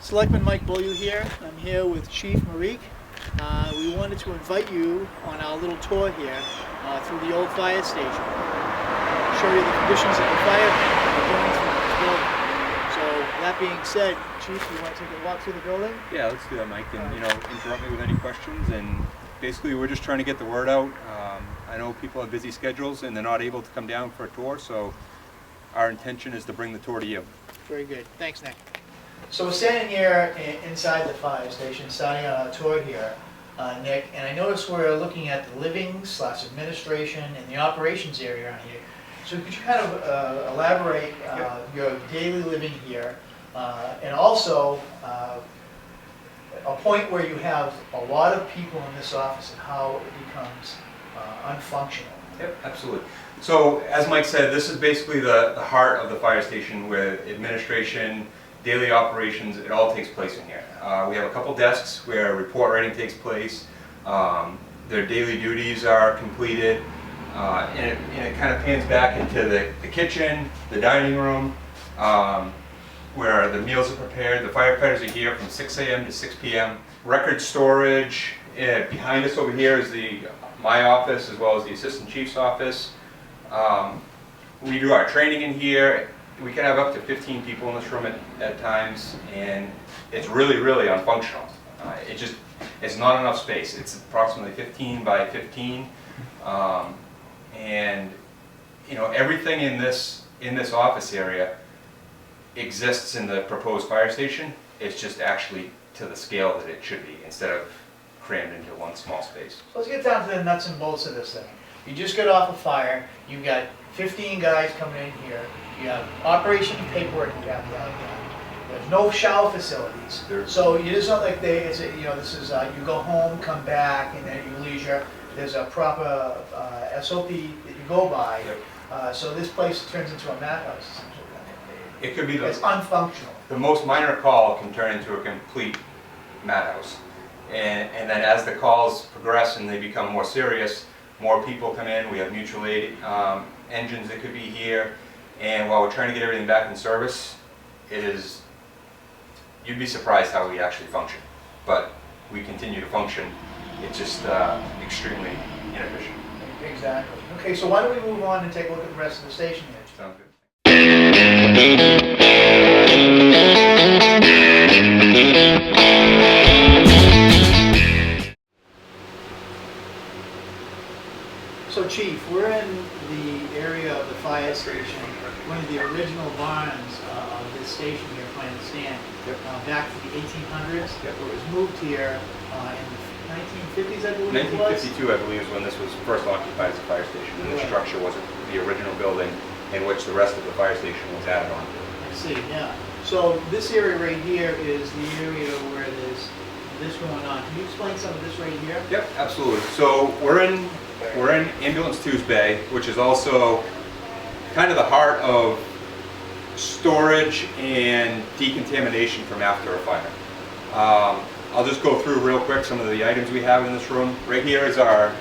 Selectman Beaulieu here. I'm here with Chief Marique. We wanted to invite you on our little tour here through the old fire station. Show you the conditions that the fire are going through this building. So that being said, Chief, you want to take a walk through the building? Yeah, let's do that, Mike, and interrupt me with any questions. And basically, we're just trying to get the word out. I know people have busy schedules and they're not able to come down for a tour, so our intention is to bring the tour to you. Very good. Thanks, Nick. So we're standing here inside the fire station, starting on our tour here, Nick, and I notice we're looking at the living/administration and the operations area on here. So could you kind of elaborate your daily living here, and also a point where you have a lot of people in this office and how it becomes unfunctional? Yep, absolutely. So as Mike said, this is basically the heart of the fire station, where administration, daily operations, it all takes place in here. We have a couple desks where report writing takes place. Their daily duties are completed, and it kind of pans back into the kitchen, the dining room, where the meals are prepared. The firefighters are here from 6 a.m. to 6 p.m. Record storage. Behind us over here is my office, as well as the assistant chief's office. We do our training in here. We can have up to 15 people in this room at times, and it's really unfunctional. It's not enough space. It's approximately 15 by 15, and everything in this office area exists in the proposed fire station. It's just actually to the scale that it should be, instead of crammed into one small space. So let's get down to the nuts and bolts of this thing. You just got off a fire. You've got 15 guys coming in here. You have operation paperwork you have to have. There's no shower facilities. So it's not like this is you go home, come back, and then you leisure. There's a proper SOP that you go by. Yep. So this place turns into a madhouse essentially. It could be It's unfunctional. The most minor call can turn into a complete madhouse. And then as the calls progress and they become more serious, more people come in. We have mutual aid engines that could be here. And while we're trying to get everything back in service, you'd be surprised how we actually function. But we continue to function. It's just extremely inefficient. Exactly. Okay, so why don't we move on and take a look at the rest of the station here? Sounds good. So Chief, we're in the area of the fire station, one of the original barns of this station here, if I understand, back to the 1800s. Yep. It was moved here in the 1950s, I believe it was? 1952, I believe, is when this was first occupied as a fire station, and the structure wasn't the original building in which the rest of the fire station was added on. I see, yeah. So this area right here is the area where there's this going on. Can you explain some of this right here? Yep, absolutely. So we're in Ambulance 2's bay, which is also kind of the heart of storage and decontamination from after a fire. I'll just go through real quick some of the items we have in this room. Right here is our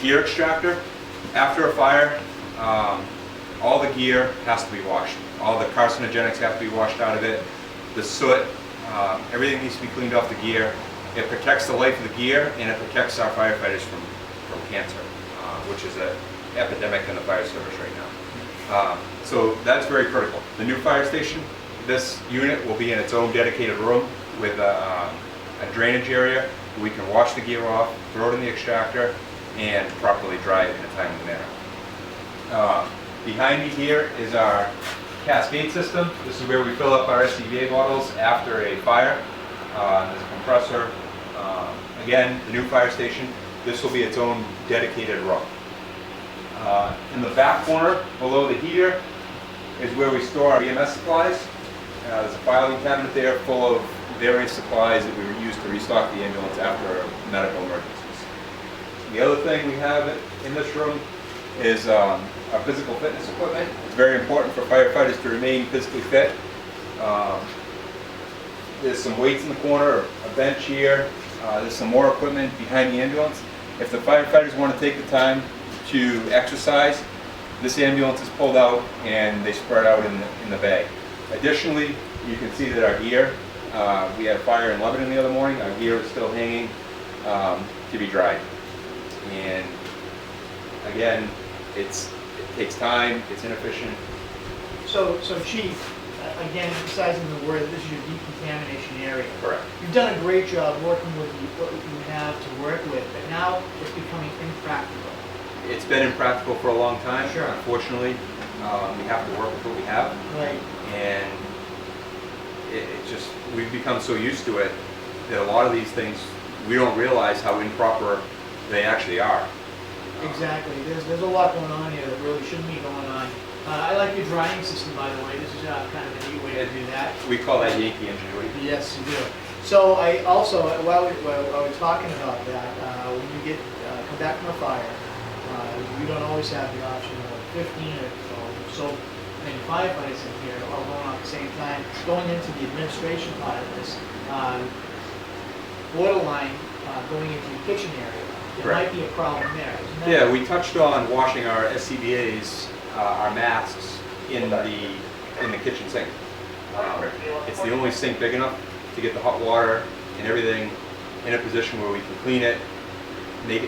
gear extractor. After a fire, all the gear has to be washed. All the carcinogenics have to be washed out of it. The soot, everything needs to be cleaned off the gear. It protects the life of the gear, and it protects our firefighters from cancer, which is an epidemic in the fire service right now. So that's very critical. The new fire station, this unit will be in its own dedicated room with a drainage area. We can wash the gear off, throw it in the extractor, and properly dry it in a timely manner. Behind me here is our cascade system. This is where we fill up our SCBA bottles after a fire. There's a compressor. Again, the new fire station, this will be its own dedicated room. In the back corner, below the heater, is where we store our EMS supplies. There's a filing cabinet there full of various supplies that we use to restock the ambulance after medical emergencies. The other thing we have in this room is our physical fitness equipment. It's very important for firefighters to remain physically fit. There's some weights in the corner, a bench here. There's some more equipment behind the ambulance. If the firefighters want to take the time to exercise, this ambulance is pulled out and they spread out in the bay. Additionally, you can see that our gear, we had a fire in Lebanon the other morning, our gear is still hanging to be dried. And again, it takes time, it's inefficient. So Chief, again, emphasizing the word, this is your decontamination area. Correct. You've done a great job working with what you have to work with, but now it's becoming impractical. It's been impractical for a long time. Sure. Unfortunately, we have to work with what we have. Right. And it just, we've become so used to it that a lot of these things, we don't realize how improper they actually are. Exactly. There's a lot going on here that really shouldn't be going on. I like your drying system, by the way. This is kind of a neat way to do that. We call that Yankee ingenuity. Yes, you do. So I also, while we're talking about that, when you come back from a fire, you don't always have the option of 15 or so many firefighters in here all going on at the same time. Going into the administration part of this, borderline going into the kitchen area, there might be a problem there, isn't there? Yeah, we touched on washing our SCBA's, our masks in the kitchen sink. It's the only sink big enough to get the hot water and everything in a position where we can clean it, make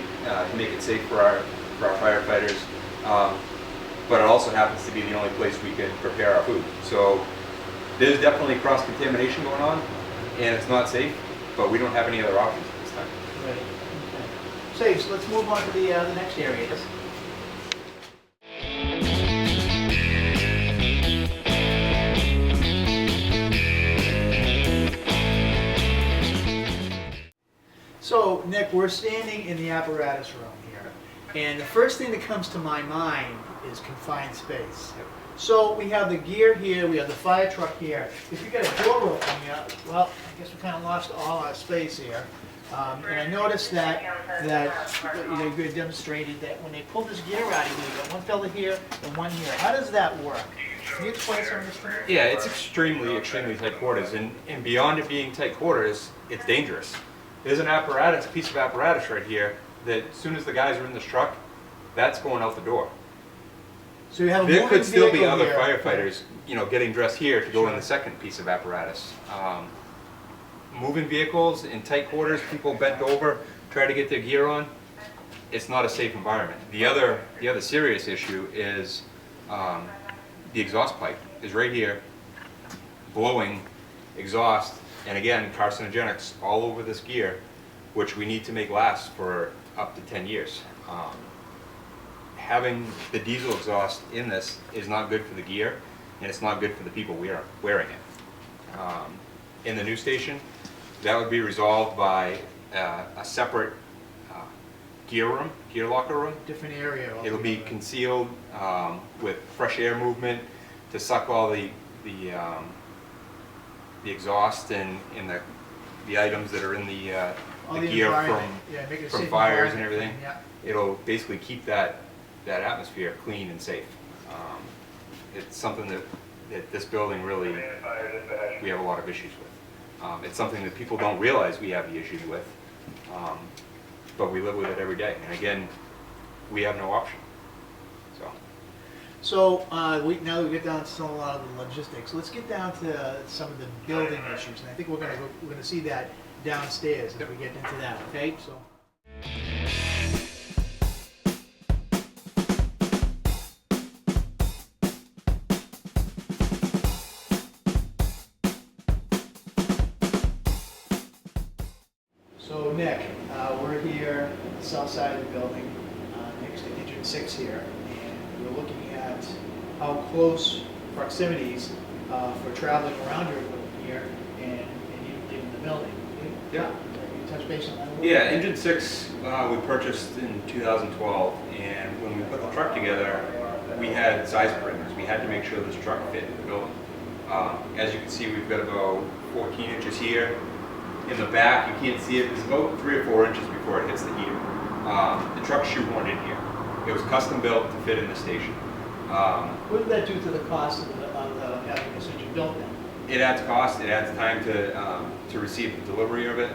it safe for our firefighters. But it also happens to be the only place we can prepare our food. So there's definitely cross-contamination going on, and it's not safe, but we don't have any other options at this time. Right. Okay. So let's move on to the next areas. So, Nick, we're standing in the apparatus room here, and the first thing that comes to my mind is confined space. So we have the gear here, we have the fire truck here. If you got a door open here, well, I guess we kind of lost all our space here. And I noticed that you demonstrated that when they pull this gear out of here, you got one fella here and one here. How does that work? Can you explain some of this to me? Yeah, it's extremely tight quarters, and beyond it being tight quarters, it's dangerous. There's an apparatus, a piece of apparatus right here, that as soon as the guys are in this truck, that's going out the door. So you have a there could still be other here. firefighters, getting dressed here to go in the second piece of apparatus. Moving vehicles in tight quarters, people bent over, try to get their gear on. It's not a safe environment. The other serious issue is the exhaust pipe is right here, blowing exhaust, and again, carcinogenics all over this gear, which we need to make last for up to 10 years. Having the diesel exhaust in this is not good for the gear, and it's not good for the people wearing it. In the new station, that would be resolved by a separate gear locker room. Different area. It'll be concealed with fresh air movement to suck all the exhaust and the items that are in the gear from fires and everything. Yeah. It'll basically keep that atmosphere clean and safe. It's something that this building really, we have a lot of issues with. It's something that people don't realize we have the issues with, but we live with it every day. And again, we have no option. So now that we get down to a lot of the logistics, let's get down to some of the building issues, and I think we're going to see that downstairs as we get into that. Okay, so. So Nick, we're here on the south side of the building, next to Engine 6 here, and we're looking at how close proximities for traveling around your equipment here and even the building. Yeah. Can you touch base on that a little Yeah, bit? Engine 6 we purchased in 2012, and when we put the truck together, we had size parameters. We had to make sure this truck fit in the building. As you can see, we've got about 14 inches here. In the back, you can't see it, it's about 3 or 4 inches before it hits the heater. The truck's shoehorned in here. It was custom built to fit in the station. What did that do to the cost of having this engine built then? It adds cost, it adds time to receive the delivery of it.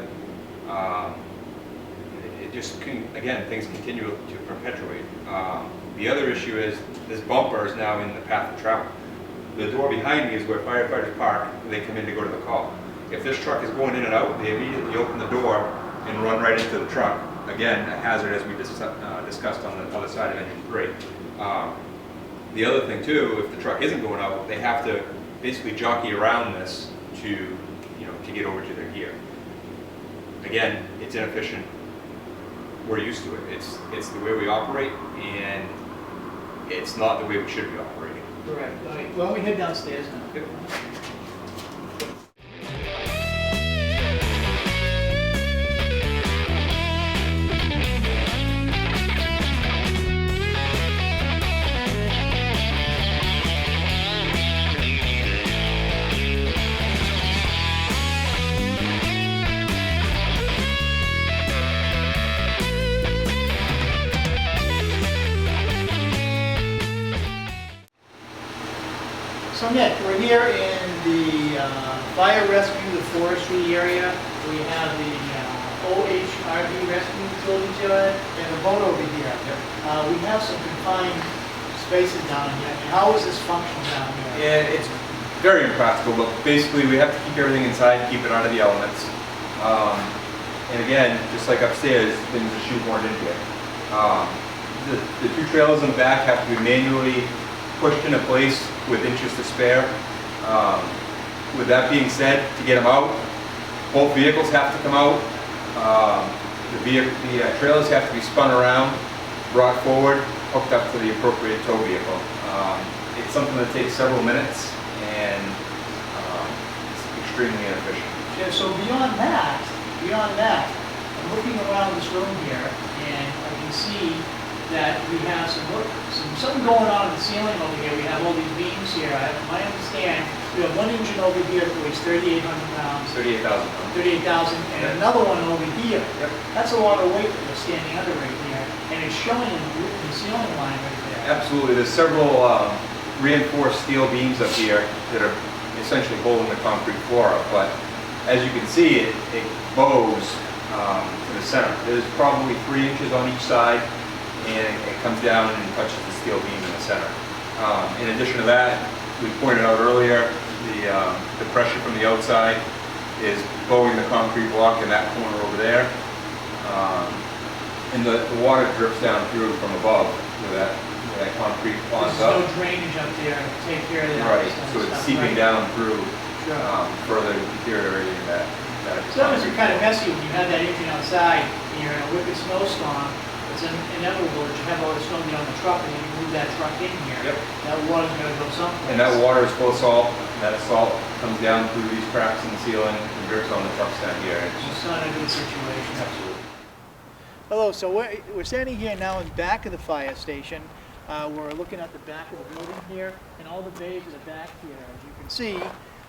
It just, again, things continue to perpetuate. The other issue is this bumper is now in the path of travel. The door behind me is where firefighters park when they come in to go to the call. If this truck is going in and out, they immediately open the door and run right into the truck. Again, a hazard as we discussed on the other side of engine 3. The other thing too, if the truck isn't going out, they have to basically jockey around this to get over to their gear. Again, it's inefficient. We're used to it. It's the way we operate, and it's not the way we should be operating. Correct. All right, well, we head downstairs now. Yep. So Nick, we're here in the fire rescue, the forestry area. We have the OHRV rescue utility shed and a boat over here. Yep. We have some confined spaces down here. How is this functional down here? Yeah, it's very impractical, but basically we have to keep everything inside, keep it out of the elements. And again, just like upstairs, things are shoehorned in here. The two trailers in the back have to be manually pushed into place with inches to spare. With that being said, to get them out, both vehicles have to come out. The trailers have to be spun around, brought forward, hooked up to the appropriate tow vehicle. It's something that takes several minutes, and it's extremely inefficient. Yeah, so beyond that, I'm looking around this room here, and I can see that we have something going on in the ceiling over here. We have all these beams here. I understand we have one engine over here that weighs 3,800 pounds. 38,000. 38,000, and Yep. another one over here. Yep. That's a lot of weight that we're standing under right here, and it's showing in the ceiling line right there. Absolutely. There's several reinforced steel beams up here that are essentially holding the concrete floor up, but as you can see, it bows to the center. There's probably 3 inches on each side, and it comes down and touches the steel beam in the center. In addition to that, we pointed out earlier, the pressure from the outside is bowing the concrete block in that corner over there. And the water drips down through from above where that concrete ponds There's up. no drainage up there to take care of that. Right, kind so of it's stuff, seeping right? down through, Sure. further deteriorating that. So that must be kind of messy when you have that engine outside, and you're in a wicked snowstorm. It's inevitable that you have all the snow on the truck, and then you move that truck in here. Yep. That water's gonna go someplace. And that water is full of salt. That salt comes down through these cracks in the ceiling and drips on the trucks down here. It's not a good situation. Absolutely. Hello, so we're standing here now in the back of the fire station. We're looking at the back of the building here, and all the bays in the back here. As you can see,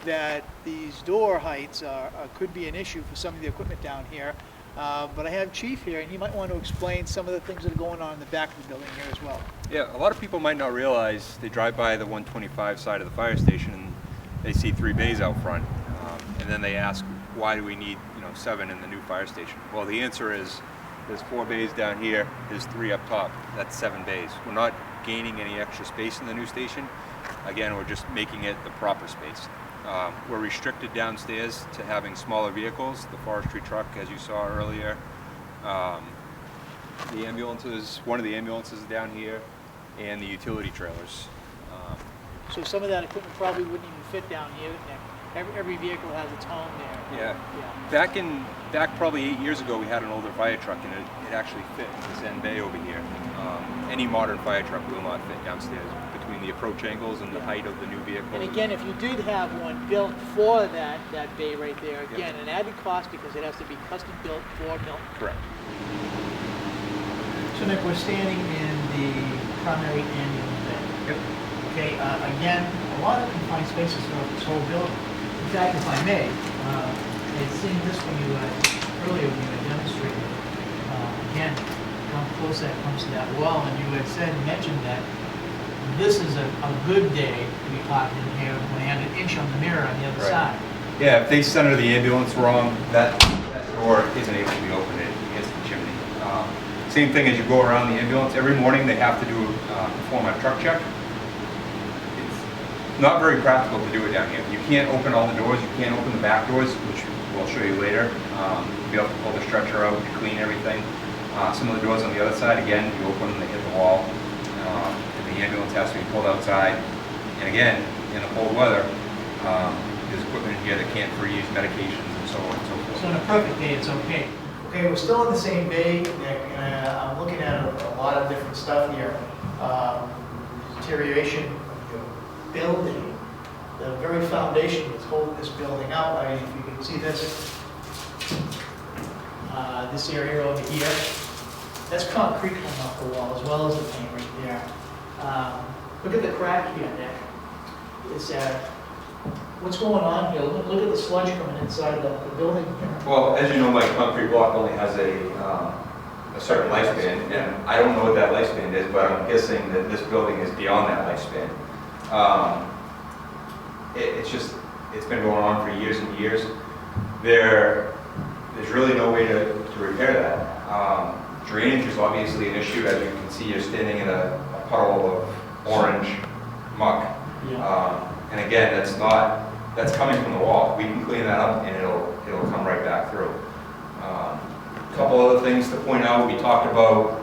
that these door heights could be an issue for some of the equipment down here. But I have Chief here, and he might want to explain some of the things that are going on in the back of the building here as well. Yeah, a lot of people might not realize they drive by the 125 side of the fire station and they see 3 bays out front, and then they ask, why do we need 7 in the new fire station? Well, the answer is there's 4 bays down here, there's 3 up top. That's 7 bays. We're not gaining any extra space in the new station. Again, we're just making it the proper space. We're restricted downstairs to having smaller vehicles, the forestry truck, as you saw earlier. The ambulances, one of the ambulances is down here, and the utility trailers. So some of that equipment probably wouldn't even fit down here. Every vehicle has its home there. Yeah. Back probably 8 years ago, we had an older fire truck, and it actually fit in this end bay over here. Any modern fire truck will not fit downstairs between the approach angles and the height of the new vehicle. And again, if you did have one built for that bay right there, again, an added cost because it has to be custom built for Milton. Correct. So Nick, we're standing in the primary ambulance bay. Yep. Okay, again, a lot of confined spaces throughout this whole building. In fact, if I may, I had seen this when you earlier when you had demonstrated. Again, how close that comes to that wall, and you had mentioned that this is a good day to be parked in here when they had an inch on the mirror on the other Right. side. Yeah, if they center the ambulance wrong, that door isn't able to be opened against the chimney. Same thing as you go around the ambulance. Every morning they have to perform a truck check. It's not very practical to do it down here. You can't open all the doors, you can't open the back doors, which we'll show you later. You'll be able to pull the stretcher out to clean everything. Some of the doors on the other side, again, you open them, they hit the wall. And the ambulance has to be pulled outside. And again, in the cold weather, there's equipment in here that can't freeze, medications, and so on and so forth. So on a perfect day, it's okay. Okay, we're still in the same bay, Nick, and I'm looking at a lot of different stuff here. Deterioration of your building, the very foundation that's holding this building up. I mean, if you can see this, this area over here, that's concrete coming off the wall as well as the paint right there. Look at the crack here, Nick. It's what's going on here? Look at the sludge coming inside the building here. Well, as you know, my concrete block only has a certain lifespan, and I don't know what that lifespan is, but I'm guessing that this building is beyond that lifespan. It's been going on for years and years. There's really no way to repair that. Drainage is obviously an issue. As you can see, you're standing in a puddle of orange muck. Yeah. And again, that's coming from the wall. We can clean that up and it'll come right back through. A couple other things to point out. We talked about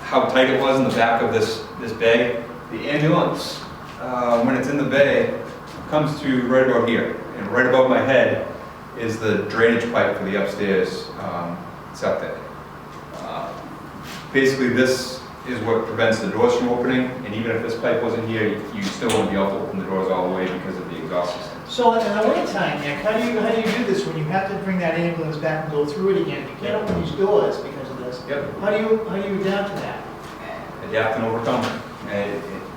how tight it was in the back of this bay. The ambulance, when it's in the bay, comes to right about here. And right above my head is the drainage pipe for the upstairs septic. Basically, this is what prevents the doors from opening, and even if this pipe wasn't here, you still wouldn't be able to open the doors all the way because of the exhaust system. So in the wintertime, Nick, how do you do this when you have to bring that ambulance back and go through it again? You can't open these doors because of this. Yep. How do you adapt to that? Adapt and overcome.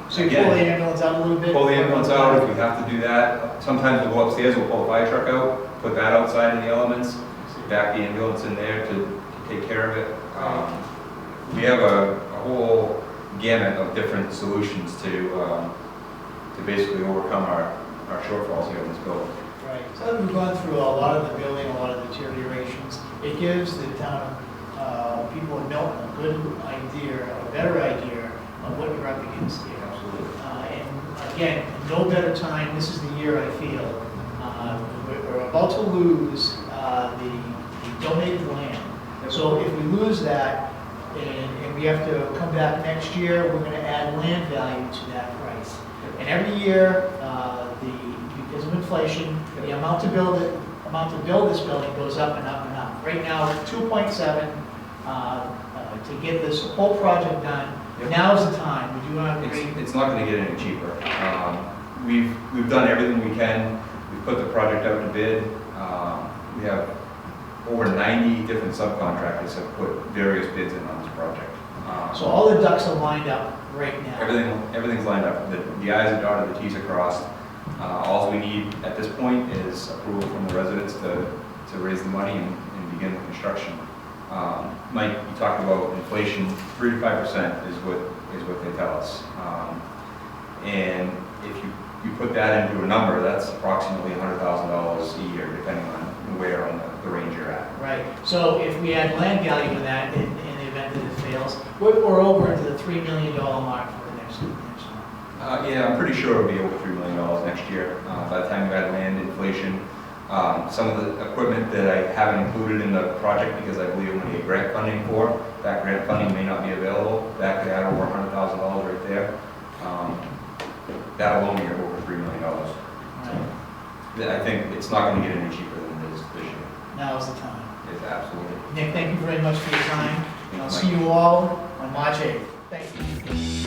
So you pull the ambulance out a little bit? Pull the ambulance out if you have to do that. Sometimes we'll go upstairs, we'll pull the fire truck out, put that outside in the elements, back the ambulance in there to take care of it. We have a whole gamut of different solutions to basically overcome our shortfalls here in this building. Right. So we've gone through a lot of the building, a lot of the deteriorations. It gives the town people in Milton a good idea, a better idea of what you're up against here. Absolutely. And again, no better time. This is the year I feel we're about to lose the donated land. So if we lose that, and we have to come back next year, we're going to add land value to that price. And every year, because of inflation, the amount to build this building goes up and up and up. Right now, it's 2.7 to get this whole project done. Yep. Now's the time. Would you agree? It's not going to get any cheaper. We've done everything we can. We've put the project out to bid. We have over 90 different subcontractors have put various bids in on this project. So all the ducks are lined up right now. Everything's lined up. The I's are dotted, the T's are crossed. All we need at this point is approval from the residents to raise the money and begin the construction. Mike, you talked about inflation. 3 to 5% is what they tell us. And if you put that into a number, that's approximately $100,000 a year, depending on where on the range you're at. Right. So if we add land value to that in the event that it fails, we're over into the $3 million mark for the next one. Yeah, I'm pretty sure it'll be over $3 million next year. By the time you add land, inflation, some of the equipment that I haven't included in the project because I believe I'm going to get grant funding for, that grant funding may not be available. That could add over $100,000 right there. That alone you're over $3 million. Right. I think it's not going to get any cheaper than it is this year. Now is the time. It's absolutely. Nick, thank you very much for your time. And I'll see you all on March 8th. Thank you.